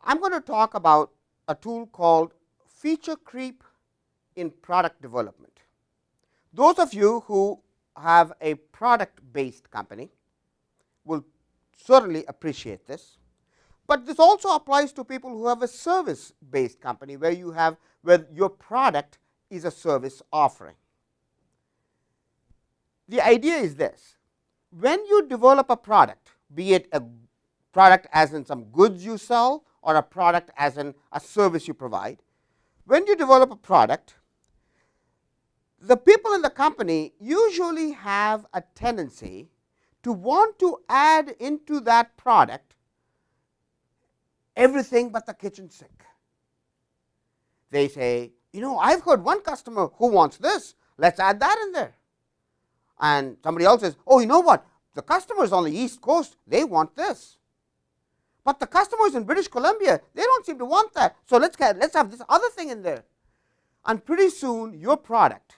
I'm going to talk about a tool called feature creep in product development. Those of you who have a product based company will certainly appreciate this, but this also applies to people who have a service based company where your product is a service offering. The idea is this: when you develop a product, be it a product as in some goods you sell or a product as in a service you provide, when you develop a product, the people in the company usually have a tendency to want to add into that product everything but the kitchen sink. They say, I've heard one customer who wants this, let's add that in there. And somebody else says, oh, you know what, the customers on the East Coast, they want this. But the customers in British Columbia, they don't seem to want that. So let's have this other thing in there. And pretty soon your product,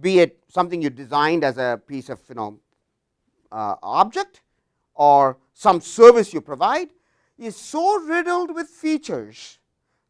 be it something you designed as a piece of object or some service you provide, is so riddled with features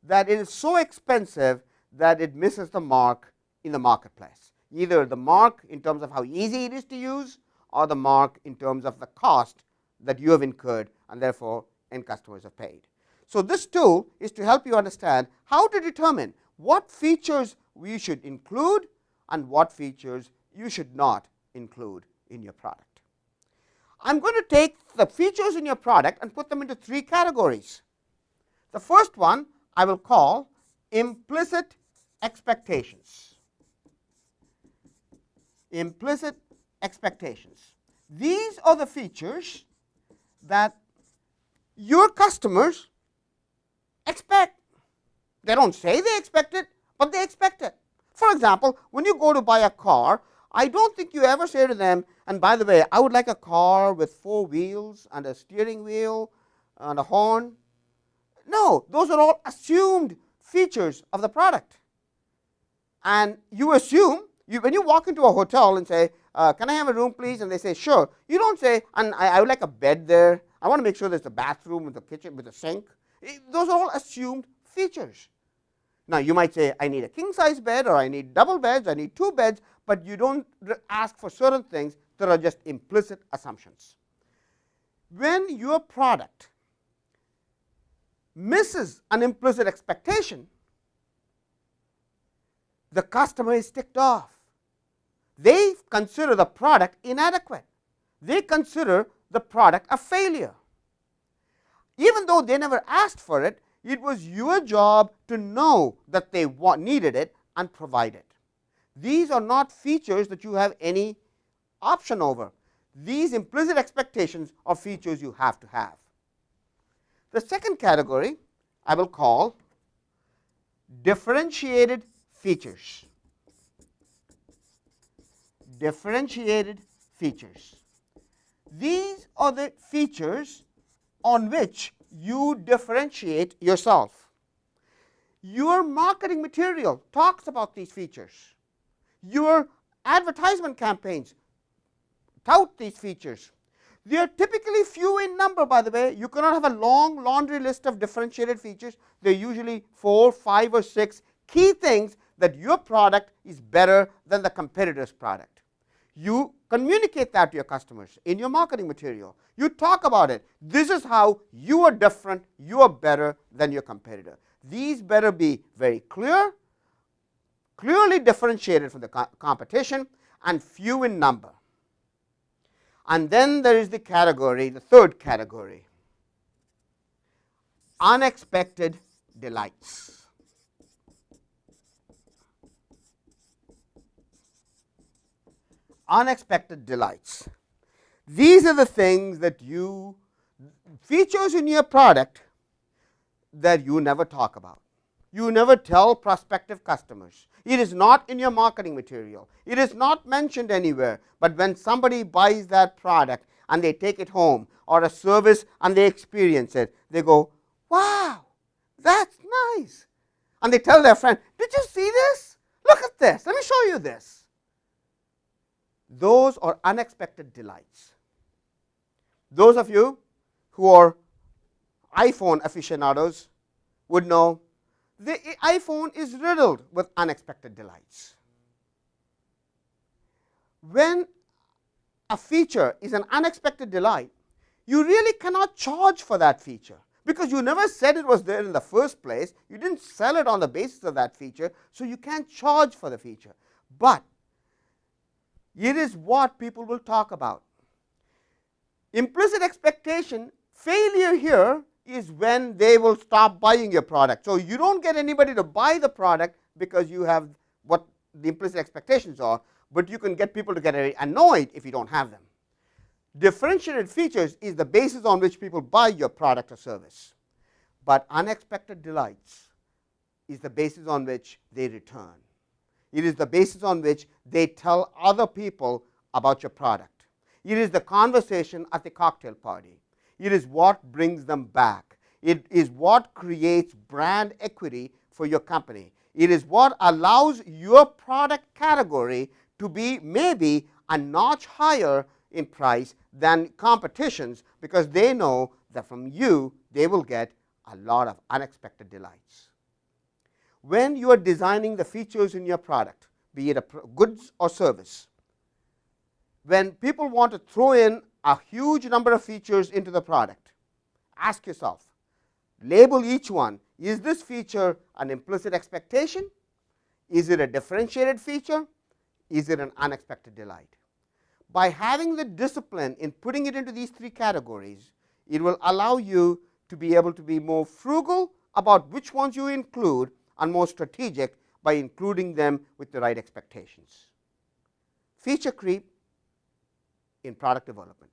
that it is so expensive that it misses the mark in the marketplace. Either the mark in terms of how easy it is to use, or the mark in terms of the cost that you have incurred and therefore end customers have paid. So this tool is to help you understand how to determine what features we should include and what features you should not include in your product. I'm going to take the features in your product and put them into three categories. The first one I will call implicit expectations. Implicit expectations. These are the features that your customers expect. They don't say they expect it, but they expect it. For example, when you go to buy a car, I don't think you ever say to them, and by the way, I would like a car with 4 wheels and a steering wheel and a horn. No, those are all assumed features of the product. And you assume, when you walk into a hotel and say, can I have a room please? And they say, sure. You don't say, and I would like a bed there. I want to make sure there's a bathroom with a kitchen with a sink. Those are all assumed features. Now, you might say, I need a king-size bed, or I need double beds, I need 2 beds, but you don't ask for certain things that are just implicit assumptions. When your product misses an implicit expectation, the customer is ticked off. They consider the product inadequate. They consider the product a failure. Even though they never asked for it, it was your job to know that they needed it and provide it. These are not features that you have any option over. These implicit expectations are features you have to have. The second category I will call differentiated features. Differentiated features. These are the features on which you differentiate yourself. Your marketing material talks about these features. Your advertisement campaigns tout these features. They are typically few in number, by the way. You cannot have a long laundry list of differentiated features. They are usually 4, 5, or 6 key things that your product is better than the competitor's product. You communicate that to your customers in your marketing material. You talk about it. This is how you are different, you are better than your competitor. These better be very clear, clearly differentiated from the competition, and few in number. And then there is the category, the third category, unexpected delights. Unexpected delights. These are the things that features in your product that you never talk about. You never tell prospective customers. It is not in your marketing material. It is not mentioned anywhere. But when somebody buys that product and they take it home, or a service and they experience it, they go, wow, that's nice. And they tell their friend, did you see this? Look at this. Let me show you this. Those are unexpected delights. Those of you who are iPhone aficionados would know the iPhone is riddled with unexpected delights. When a feature is an unexpected delight, you really cannot charge for that feature, because you never said it was there in the first place. You didn't sell it on the basis of that feature, so you can't charge for the feature. But it is what people will talk about. Implicit expectation failure here is when they will stop buying your product. So you don't get anybody to buy the product because you have what the implicit expectations are, but you can get people to get annoyed if you don't have them. Differentiated features is the basis on which people buy your product or service, but unexpected delights is the basis on which they return. It is the basis on which they tell other people about your product. It is the conversation at the cocktail party. It is what brings them back. It is what creates brand equity for your company. It is what allows your product category to be maybe a notch higher in price than competitions, because they know that from you they will get a lot of unexpected delights. When you are designing the features in your product, be it a goods or service, when people want to throw in a huge number of features into the product, ask yourself, label each one. Is this feature an implicit expectation? Is it a differentiated feature? Is it an unexpected delight? By having the discipline in putting it into these three categories, it will allow you to be able to be more frugal about which ones you include and more strategic by including them with the right expectations. Feature creep in product development.